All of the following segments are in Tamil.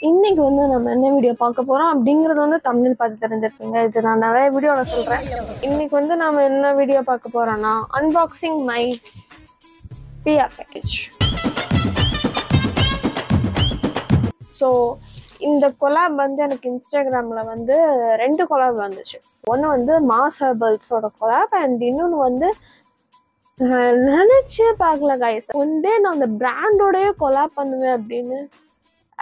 இன்னைக்கு வந்து நம்ம என்ன வீடியோ பார்க்க போறோம் அப்படிங்கறது வந்து தமிழ் பார்த்து தெரிஞ்சிருப்பீங்க. இது நான் நிறைய வீடியோல சொல்றேன். இன்னைக்கு வந்து நாம என்ன வீடியோ பார்க்க போறோம்னா unboxing my PR package. So இந்த கொலாப் வந்து எனக்கு இன்ஸ்டாகிராம்ல வந்து 2 கொலாப் வந்துச்சு. ஒன்று வந்து மாஸ் ஹெர்பல்ஸோட கொலாப் அண்ட் இன்னொன்று வந்து நினைச்சே பார்க்கல கைஸ். ஒன்றே நான் அந்த பிராண்டோடய கொலாப் பண்ணுவேன் அப்படின்னு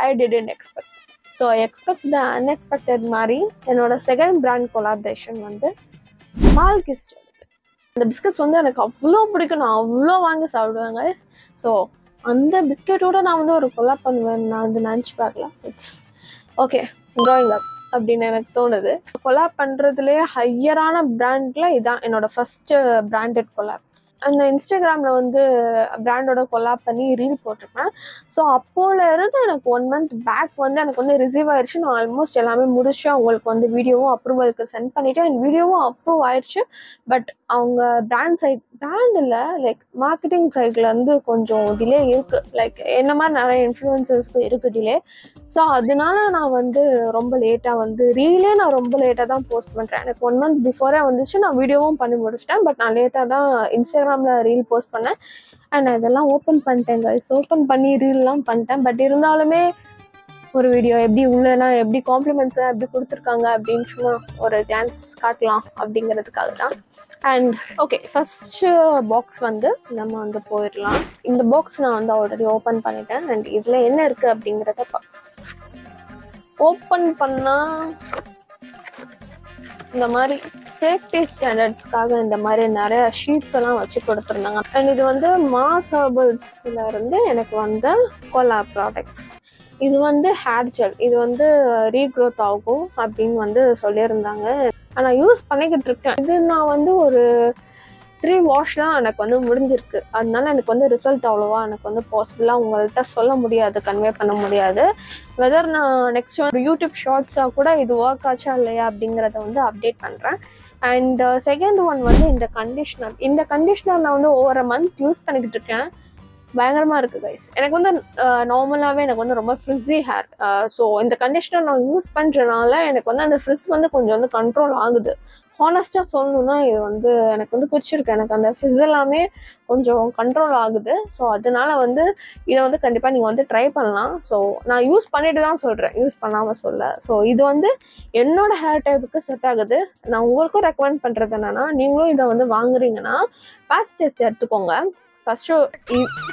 I didn't expect. So I expect the unexpected மாதிரி என்னோட செகண்ட் பிராண்ட் கொலாபரேஷன் வந்து மால்கிஸ்ட். அந்த பிஸ்கட்ஸ் வந்து எனக்கு அவ்வளோ பிடிக்கும், நான் அவ்வளோ வாங்கி சாப்பிடுவேன் கைஸ். ஸோ அந்த பிஸ்கெட்டோட நான் வந்து ஒரு கொலாப் பண்ணுவேன் நான் வந்து நினச்சி பார்க்கல. இட்ஸ் ஓகே க்ரோயிங் அப் அப்படின்னு எனக்கு தோணுது. கொலாப் பண்ணுறதுலேயே ஹையரான பிராண்டில் இதான் என்னோட ஃபஸ்ட்டு பிராண்டட் கொலாப். அந்த இன்ஸ்டாகிராமில் வந்து பிராண்டோட கொலாப் பண்ணி ரீல் போட்டிருப்பேன். ஸோ அப்போல இருந்து எனக்கு 1 month பேக் வந்து எனக்கு வந்து ரிசீவ் ஆயிடுச்சு. நான் ஆல்மோஸ்ட் எல்லாமே முடிச்சு அவங்களுக்கு வந்து வீடியோவும் அப்ரூவலுக்கு சென்ட் பண்ணிவிட்டேன். என் வீடியோவும் அப்ரூவ் ஆயிடுச்சு. பட் அவங்க பிராண்டில் லைக் மார்க்கெட்டிங் சைட்லேருந்து கொஞ்சம் டிலே இருக்குது. லைக் என்ன மாதிரி நிறைய இன்ஃப்ளூயன்சர்ஸ்க்கு இருக்குது டிலே. ஸோ அதனால நான் வந்து ரொம்ப லேட்டாக வந்து ரீலே நான் ரொம்ப லேட்டாக தான் போஸ்ட் பண்ணுறேன். எனக்கு 1 month பிஃபோரே வந்துச்சு. நான் வீடியோவும் பண்ணி முடிச்சிட்டேன். பட் நான் லேட்டாக தான் இன்ஸ்டாகிராமில் ரீல் போஸ்ட் பண்ணேன். அண்ட் அதெல்லாம் ஓப்பன் பண்ணிட்டேன் கைஸ். ஓப்பன் பண்ணி ரீல்லாம் பண்ணிட்டேன். பட் இருந்தாலுமே ஒரு வீடியோ எப்படி உள்ளனா எப்படி காம்ப்ளிமெண்ட்ஸ்லாம் எப்படி கொடுத்துருக்காங்க அப்படின்னு சும்மா ஒரு சான்ஸ் காட்டலாம் அப்படிங்கிறதுக்காக தான். அண்ட் ஓகே ஃபஸ்ட்டு பாக்ஸ் வந்து நம்ம வந்து போயிடலாம். இந்த பாக்ஸ் நான் வந்து ஆல்ரெடி ஓப்பன் பண்ணிட்டேன். அண்ட் இதில் என்ன இருக்குது அப்படிங்கிறத ஓப்பன் பண்ணால் இந்த மாதிரி சேஃப்டி ஸ்டாண்டர்ட்ஸ்க்காக இந்த மாதிரி நிறைய ஷீட்ஸ் எல்லாம் வச்சு கொடுத்துருந்தாங்க. அண்ட் இது வந்து மாஸ் ஹெர்பல்ஸ்ல இருந்து எனக்கு வந்த கொலாப் ப்ராடக்ட்ஸ். இது வந்து ஹேர் ஜெல். இது வந்து ரீக்ரோத் ஆகும் அப்படின்னு வந்து சொல்லியிருந்தாங்க. நான் யூஸ் பண்ணிக்கிட்டு இருக்கேன். இது நான் வந்து ஒரு 3 வாஷ் தான் எனக்கு வந்து முடிஞ்சிருக்கு. அதனால எனக்கு வந்து ரிசல்ட் அவ்வளோவா எனக்கு வந்து பாசிபிளாக உங்கள்கிட்ட சொல்ல முடியாது, கன்வே பண்ண முடியாது. வெதர் நான் நெக்ஸ்ட் ஒரு யூடியூப் ஷார்ட்ஸாக கூட இது ஒர்க் ஆச்சா இல்லையா அப்படிங்கிறத வந்து அப்டேட் பண்ணுறேன். அண்ட் செகண்ட் ஒன் வந்து இந்த கண்டிஷ்னர். இந்த கண்டிஷ்னர் நான் வந்து ஓவர் a month யூஸ் பண்ணிக்கிட்டு இருக்கேன். பயங்கரமாக இருக்குது கைஸ். எனக்கு வந்து நார்மலாகவே எனக்கு வந்து ரொம்ப ஃப்ரிஸி ஹேர். ஸோ இந்த கண்டிஷ்னர் நான் யூஸ் பண்ணுறதுனால எனக்கு வந்து அந்த ஃப்ரிஸ் வந்து கொஞ்சம் வந்து கண்ட்ரோல் ஆகுது. ஹானஸ்டாக சொல்லணுன்னா இது வந்து எனக்கு வந்து பிடிச்சிருக்கு. எனக்கு அந்த ஃப்ரிஸ் எல்லாமே கொஞ்சம் கண்ட்ரோல் ஆகுது. ஸோ அதனால வந்து இதை வந்து கண்டிப்பாக நீங்கள் வந்து ட்ரை பண்ணலாம். ஸோ நான் யூஸ் பண்ணிட்டு தான் சொல்கிறேன், யூஸ் பண்ணாமல் சொல்ல. ஸோ இது வந்து என்னோட ஹேர் டைப்புக்கு செட் ஆகுது. நான் உங்களுக்கும் ரெக்கமெண்ட் பண்ணுறது என்னென்னா, நீங்களும் இதை வந்து வாங்குறீங்கன்னா பேட்ச் டெஸ்ட் எடுத்துக்கோங்க. ஃபஸ்ட்டு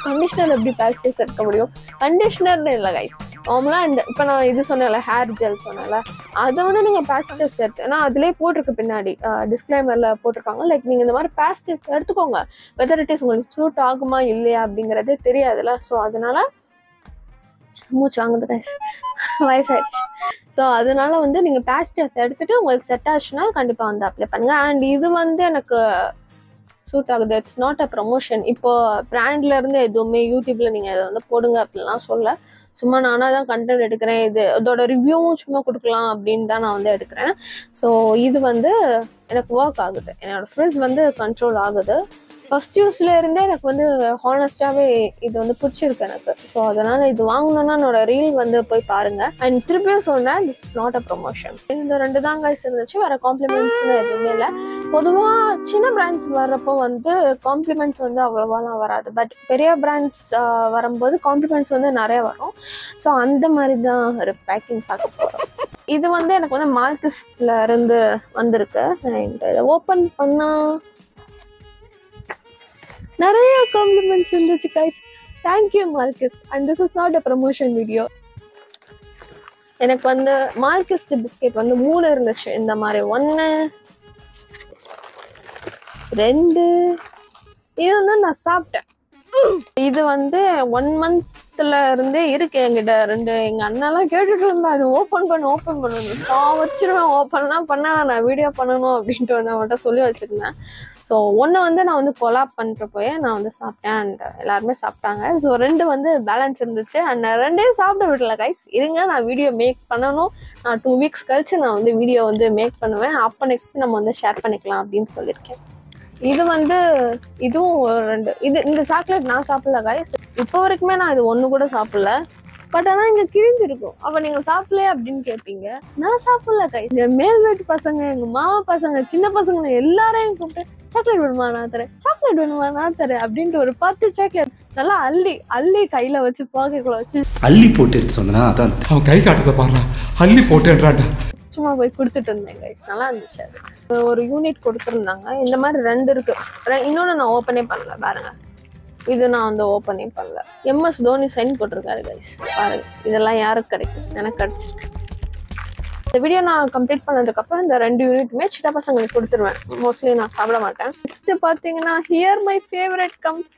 கண்டிஷ்னர் எப்படி பேட்ச் டெஸ்ட் எடுக்க முடியும்? கண்டிஷ்னர்னு இல்லை கைஸ், நார்மலாக இந்த இப்போ நான் இது சொன்னேன்ல ஹேர் ஜெல் சொன்னேன்ல, அதை வந்து நீங்கள் பேட்ச் டெஸ்ட் எடுத்து ஏன்னா அதிலே போட்டிருக்கு பின்னாடி டிஸ்க்ளைமரில் போட்டிருக்காங்க. லைக் நீங்கள் இந்த மாதிரி பேட்ச் டெஸ்ட் எடுத்துக்கோங்க. வெதர் இட் இஸ் உங்களுக்கு சூட் ஆகுமா இல்லையா அப்படிங்கிறது தெரியாதுல்ல. ஸோ அதனால மூச்சு வாங்குது கைஸ், வயசாயிடுச்சு. ஸோ அதனால வந்து நீங்கள் பேட்ச் டெஸ்ட் எடுத்துகிட்டு உங்களுக்கு செட் ஆச்சுன்னா கண்டிப்பாக வந்து அப்ளை பண்ணுங்கள். அண்ட் இது வந்து எனக்கு சூட் ஆகுது. It's not a promotion. இப்போ பிராண்ட்ல இருந்து எதுவுமே யூடியூப்ல நீங்க இதை வந்து போடுங்க அப்படின்லாம் சொல்ல, சும்மா நானாக தான் கண்டென்ட் எடுக்கிறேன். இதோட ரிவ்யூவும் சும்மா கொடுக்கலாம் அப்படின்னு தான் நான் வந்து எடுக்கிறேன். ஸோ இது வந்து எனக்கு ஒர்க் ஆகுது. என்னோட ஃப்ரிஸ் வந்து கண்ட்ரோல் ஆகுது. ஃபர்ஸ்ட் யூஸ்ல இருந்தே எனக்கு வந்து ஹானஸ்டாகவே இது வந்து பிடிச்சிருக்கு எனக்கு. ஸோ அதனால இது வாங்கணும்னா என்னோட ரீல் வந்து போய் பாருங்க. அண்ட் திருப்பியும் சொன்னேன், this is not a promotion. இந்த 2 தான் கைஸ் இருந்துச்சு. வேற காம்ப்ளிமெண்ட்ஸ்னு எதுவுமே இல்லை. பொதுவாக சின்ன பிராண்ட்ஸ் வர்றப்போ வந்து காம்ப்ளிமெண்ட்ஸ் வந்து அவ்வளோவாலாம் வராது. பட் பெரிய பிராண்ட்ஸ் வரும்போது காம்ப்ளிமெண்ட்ஸ் வந்து நிறைய வரும். ஸோ அந்த மாதிரி தான் ஒரு பேக்கிங் பார்க்க போகிறோம். இது வந்து எனக்கு வந்து மால்கிஸ்ட்ல இருந்து வந்திருக்கு. அண்ட் இதை ஓப்பன் பண்ணால் நிறைய காம்ப்ளிமெண்ட்ஸ் இருந்துச்சு guys. Thank you Malkist. And this is not a promotion video. எனக்கு வந்து மால்கிஸ்ட் பிஸ்கெட் வந்து 3 இருந்துச்சு. இந்த மாதிரி 1 2 இது வந்து நான் சாப்பிட்டேன். இது வந்து 1 monthல இருந்தே இருக்கு என்கிட்ட 2. எங்க அண்ணாலாம் கேட்டுட்டு இருந்தா அது ஓப்பன் பண்ணணும் வச்சிருவேன். ஓப்பன்லாம் பண்ணா நான் வீடியோ பண்ணணும் அப்படின்ட்டு வந்து அவன்கிட்ட சொல்லி வச்சிருந்தேன். ஸோ 1 வந்து நான் வந்து கொலாப் பண்ணுறப்போயே நான் வந்து சாப்பிட்டேன். அண்ட் எல்லாருமே சாப்பிட்டாங்க. ஸோ 2 வந்து பேலன்ஸ் இருந்துச்சு. அண்ட் நான் 2 சாப்பிட விடல கைஸ். இருங்க, நான் வீடியோ மேக் பண்ணணும். நான் 2 weeks கழிச்சு நான் வந்து வீடியோ வந்து மேக் பண்ணுவேன். அப்போ நெக்ஸ்ட் நம்ம வந்து ஷேர் பண்ணிக்கலாம் அப்படின்னு சொல்லியிருக்கேன். இது வந்து இதுவும் 2. இந்த சாக்லேட் நான் சாப்பிடல கைஸ். இப்போ வரைக்குமே நான் இது 1 கூட சாப்பிடல. பட் ஆனா இங்க கிழிஞ்சிருக்கும். அப்ப நீங்க சாப்பிடலையே அப்படின்னு கேட்பீங்க. நான் சாப்பிடல கை. இந்த மேல் வீட்டு பசங்க, எங்க மாமா பசங்க, சின்ன பசங்க எல்லாரையும் கூப்பிட்டு சாக்லேட் வேணுமா நான் தரேன், சாக்லேட் வேணுமா நான் தரேன் அப்படின்ட்டு ஒரு 10 சாக்லேட் நல்லா அள்ளி கையில வச்சு பாக்கெட்ல வச்சு அள்ளி போட்டு எடுத்துட்டு வந்தனா. அதான் அவன் கை காட்டுறத பாருங்க, அள்ளி போட்டுன்றான்டா. சும்மா போய் கொடுத்துட்டு இருந்தேன் கைஸ். நல்லா இருந்துச்சு. அது ஒரு யூனிட் கொடுத்துருந்தாங்க. இந்த மாதிரி 2 இருக்கு. இன்னொன்னு நான் ஓப்பனே பண்ணல பாருங்க. இது நான் வந்து ஓப்பனே பண்ணல. MS தோனி சைன் போட்டிருக்காரு கைஸ். பாருங்க, இதெல்லாம் யாருக்கு கிடைக்கும்? எனக்கு கிடைச்சிருக்கு. இந்த வீடியோ நான் கம்ப்ளீட் பண்ணதுக்கப்புறம் இந்த 2 யூனிட்டுமே சின்ன பசங்களுக்கு கொடுத்துருவேன். மோஸ்ட்லி நான் சாப்பிட மாட்டேன். நெக்ஸ்ட் பார்த்தீங்கன்னா ஹியர் மை ஃபேவரட் கம்ஸ்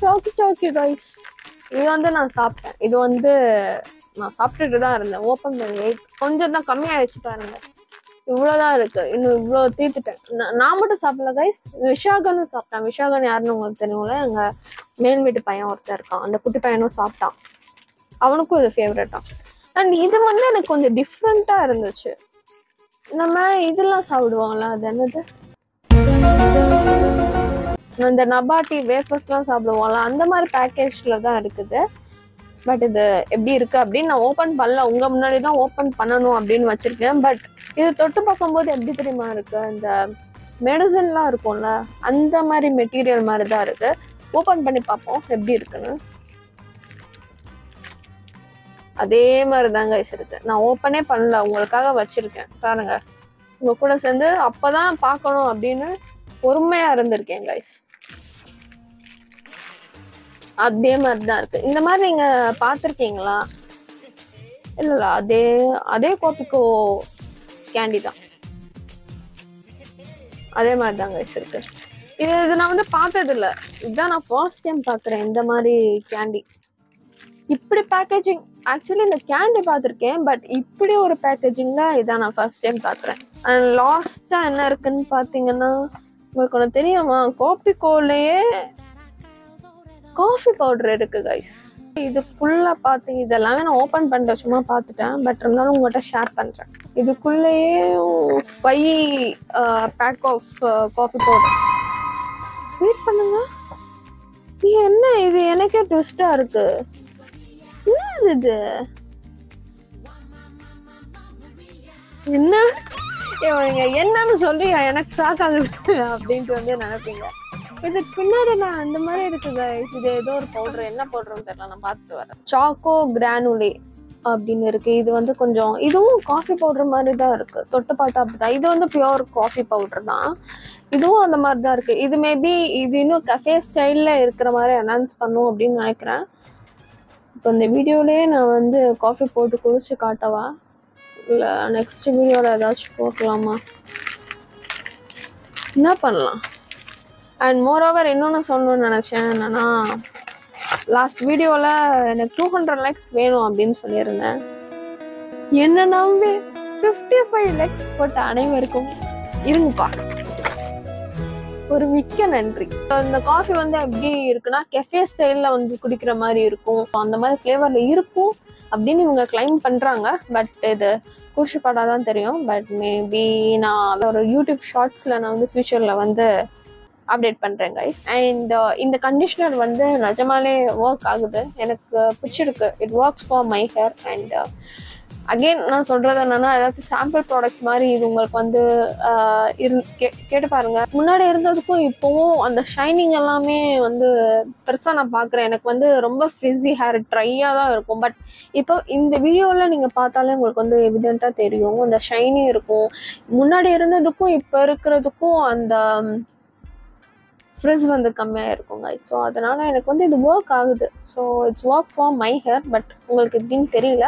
சாக்கி ரைஸ். இது வந்து நான் சாப்பிட்டேன். இது வந்து நான் சாப்பிட்டுட்டு தான் இருந்தேன். ஓப்பன் பண்ணி கொஞ்சம் தான் கம்மியாகிடுச்சு பாருங்க. இவ்வளோதான் இருக்கு. இன்னும் இவ்வளோ தீர்த்துட்டேன். நான் மட்டும் சாப்பிடல கைஸ், விஷாகனும் சாப்பிட்டான். விஷாகன் யாருன்னு உங்களுக்கு தெரியும்ல, எங்க மேல் வீட்டு பையன் ஒருத்தர் இருக்கான். அந்த குட்டி பையனும் சாப்பிட்டான். அவனுக்கும் இது ஃபேவரட்டா. அண்ட் இது வந்து எனக்கு கொஞ்சம் டிஃப்ரெண்டா இருந்துச்சு. நம்ம இதெல்லாம் சாப்பிடுவாங்களா, அது என்னது, இந்த நபாட்டி வேஃபர்ஸ்லாம் சாப்பிடுவாங்களா, அந்த மாதிரி பேக்கேஜ்ல தான் இருக்குது. பட் இது எப்படி இருக்கு அப்படின்னு நான் ஓப்பன் பண்ணல. உங்க முன்னாடி தான் ஓப்பன் பண்ணணும் அப்படின்னு வச்சிருக்கேன். பட் இது தொட்டு பார்க்கும்போது எப்படி தெரியுமா இருக்கு, இந்த மெடிசன்லாம் இருக்கும்ல அந்த மாதிரி மெட்டீரியல் மாதிரி தான் இருக்கு. ஓப்பன் பண்ணி பார்ப்போம் எப்படி இருக்குன்னு. அதே மாதிரி தாங்க இருக்கு. நான் ஓப்பனே பண்ணல, உங்களுக்காக வச்சிருக்கேன் பாருங்க. உங்க கூட சேர்ந்து அப்பதான் பார்க்கணும் அப்படின்னு பொறுமையா இருந்திருக்கேன் கைஸ். அதே மாதிரிதான் இருக்கு. இந்த மாதிரி நீங்க பாத்திருக்கீங்களா? இல்ல அதே கோபிக்கோ கேண்டி தான். அதே மாதிரிதாங்க இருக்கு. இது நான் வந்து பார்த்தது இல்லை. இதுதான் நான் ஃபர்ஸ்ட் டைம் பார்க்குறேன் இந்த மாதிரி கேண்டி. இப்படி பேக்கேஜிங், ஆக்சுவலி இந்த கேண்டி பார்த்துருக்கேன், பட் இப்படி ஒரு பேக்கேஜிங் தான் இதான் நான் ஃபர்ஸ்ட் டைம் பார்க்குறேன். அண்ட் லாஸ்டா என்ன இருக்குன்னு பார்த்தீங்கன்னா, உங்களுக்கு ஒன்று தெரியுமா, கோபிக்கோலையே காஃபி பவுடர் இருக்கு கைஸ். இதுக்குள்ள பார்த்தீங்க, இதெல்லாமே நான் ஓப்பன் பண்ணிட்டு சும்மா பார்த்துட்டேன். பட் இருந்தாலும் உங்கள்கிட்ட ஷேர் பண்ணுறேன். இதுக்குள்ளேயே 5 pack of coffee powder. Wait பண்ணுங்க, என்ன இது எனக்கே ட்விஸ்டா இருக்கு. இது என்ன என்னன்னு சொல்லி எனக்கு ஷாக் ஆகுது அப்படின்ட்டு வந்து நினைப்பீங்க. இது பின்னாடி நான் அந்த மாதிரி இருக்குது. இது ஏதோ ஒரு பவுடர், என்ன பவுடர்னு தெரியல, நான் பார்த்துட்டு வரேன். சாக்கோ கிரானுலே அப்படின்னு இருக்கு. இது வந்து கொஞ்சம், இதுவும் காஃபி பவுடர் மாதிரி தான் இருக்கு. தொட்டு பார்த்தா அப்படிதான். இது வந்து பியூர் காஃபி பவுடர் தான். இதுவும் அந்த மாதிரி தான் இருக்கு. இது மேபி இது இன்னும் கஃபே ஸ்டைல்ல இருக்கிற மாதிரி அனௌன்ஸ் பண்ணும் அப்படின்னு நினைக்கிறேன். இப்போ இந்த வீடியோலயே நான் வந்து காஃபி போட்டு குடிச்சு காட்டவா, இல்லை நெக்ஸ்ட் வீடியோவில் ஏதாச்சும் போக்கலாமா, என்ன பண்ணலாம்? அண்ட் மோரோவர் இன்னொன்று சொல்லணும்னு நினச்சேன். என்னன்னா, லாஸ்ட் வீடியோவில் எனக்கு 200 லைக்ஸ் வேணும் அப்படின்னு சொல்லியிருந்தேன். என்ன நம்பி 55 லைக்ஸ் போட்ட அனைவருக்கும் இருங்கப்பா ஒரு மிக்க நன்றி. இந்த காஃபி வந்து எப்படி இருக்குன்னா, கெஃபே ஸ்டைலில் வந்து குடிக்கிற மாதிரி இருக்கும். அந்த மாதிரி ஃப்ளேவரில் இருக்கும் அப்படின்னு இவங்க கிளைம் பண்ணுறாங்க. பட் இது குடிச்சு பாடாதான் தெரியும். பட் மேபி நான் ஒரு யூடியூப் ஷார்ட்ஸில் நான் வந்து ஃபியூச்சரில் வந்து அப்டேட் பண்ணுறேன் கைஸ். அண்ட் இந்த கண்டிஷ்னர் வந்து நிஜமாலே ஒர்க் ஆகுது, எனக்கு பிடிச்சிருக்கு. It works for my hair. And again நான் சொல்கிறது என்னென்னா, ஏதாச்சும் சாம்பிள் ப்ராடக்ட்ஸ் மாதிரி இது உங்களுக்கு வந்து கேட்டு பாருங்கள். முன்னாடி இருந்ததுக்கும் இப்போவும் அந்த ஷைனிங் எல்லாமே வந்து பெருசாக நான் பார்க்குறேன். எனக்கு வந்து ரொம்ப ஃப்ரிஸி ஹேர், ட்ரையாக தான் இருக்கும். பட் இப்போ இந்த வீடியோவில் நீங்கள் பார்த்தாலே உங்களுக்கு வந்து எவிடெண்ட்டாக தெரியும், அந்த ஷைனி இருக்கும். முன்னாடி இருந்ததுக்கும் இப்போ இருக்கிறதுக்கும் அந்த ஃப்ரிஸ் வந்து கம்மியாக இருக்குங்க. ஸோ அதனால் எனக்கு வந்து இது ஒர்க் ஆகுது. So it's work for my hair. But உங்களுக்கு எப்படின்னு தெரியல.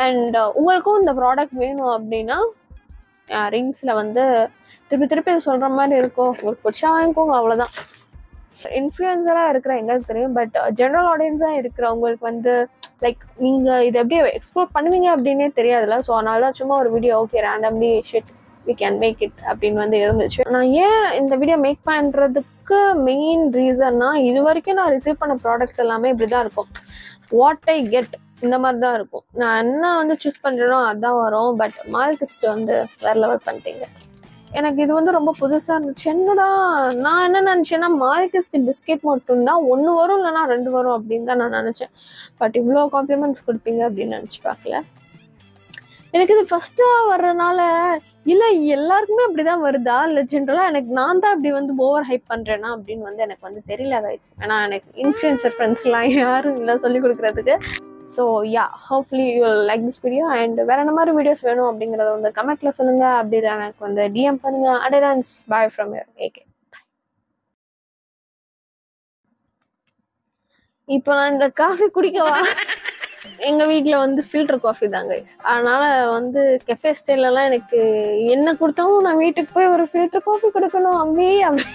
அண்ட் உங்களுக்கும் இந்த ப்ராடக்ட் வேணும் அப்படின்னா ரிங்ஸில் வந்து திருப்பி சொல்கிற மாதிரி இருக்கும். உங்களுக்கு பிடிச்சா வாங்கிக்கோங்க, அவ்வளோதான். இன்ஃப்ளூயன்சராக இருக்கிற எங்களுக்கு தெரியும். பட் ஜென்ரல் ஆடியன்ஸாக இருக்கிறவங்களுக்கு வந்து லைக் நீங்கள் இதை எப்படி எக்ஸ்ப்ளோர் பண்ணுவீங்க அப்படின்னே தெரியாதுல்ல. ஸோ அதனால தான் சும்மா ஒரு video okay randomly shit we can make it அப்படின்னு வந்து இருந்துச்சு. நான் ஏன் இந்த வீடியோ மேக் பண்ணுறதுக்கு மெயின் ரீசன்னா, இது வரைக்கும் நான் ரிசீவ் பண்ண ப்ராடக்ட்ஸ் எல்லாமே இப்படி தான் இருக்கும். வாட் ஐ கெட் இந்த மாதிரி தான் இருக்கும். நான் என்ன வந்து சூஸ் பண்ணுறேனோ அதுதான் வரும். பட் மால்கிஸ்ட் வந்து வேறு லெவல் பண்ணிட்டீங்க. எனக்கு இது வந்து ரொம்ப புதுசா இருந்துச்சு. என்னடா நான் என்ன நினைச்சேன்னா மாலிகஸ்ட் பிஸ்கெட் மட்டும்தான் 1 வரும் இல்லைன்னா 2 வரும் அப்படின்னு தான் நான் நினைச்சேன். பட் இவ்வளோ காம்ப்ளிமெண்ட்ஸ் கொடுப்பீங்க அப்படின்னு நினைச்சு பார்க்கல. எனக்கு இது ஃபர்ஸ்டா வர்றதுனால இல்ல எல்லாருக்குமே அப்படிதான் வருதா இல்ல ஜென்ரலா எனக்கு நான் தான் அப்படி வந்து ஓவர் ஹைப் பண்றேன்னா அப்படின்னு வந்து எனக்கு வந்து தெரியல கைஸ். ஏன்னா எனக்கு இன்ஃப்ளூயன்சர் ஃப்ரெண்ட்ஸ்லாம் யாரும் இல்லை சொல்லி கொடுக்கறதுக்கு. So yeah, hopefully you will like this video. And வேற என்ன மாதிரி வீடியோஸ் வேணும் அப்படிங்கிறத வந்து கமெண்ட்ல சொல்லுங்க. அப்படி எனக்கு வந்து டிஎம் பண்ணுங்க. அடேடான்ஸ் பாய் ஃப்ரம் யூர் ஏகே. இப்போ நான் இந்த காஃபி குடிக்கவா? எங்க வீட்டுல வந்து ஃபில்டர் காஃபி தான் கைஸ். அதனால வந்து கெஃபே ஸ்டைல்லாம் எனக்கு என்ன கொடுத்தாலும் நான் வீட்டுக்கு போய் ஒரு ஃபில்டர் காஃபி குடிக்கணும் அம்மி அப்படி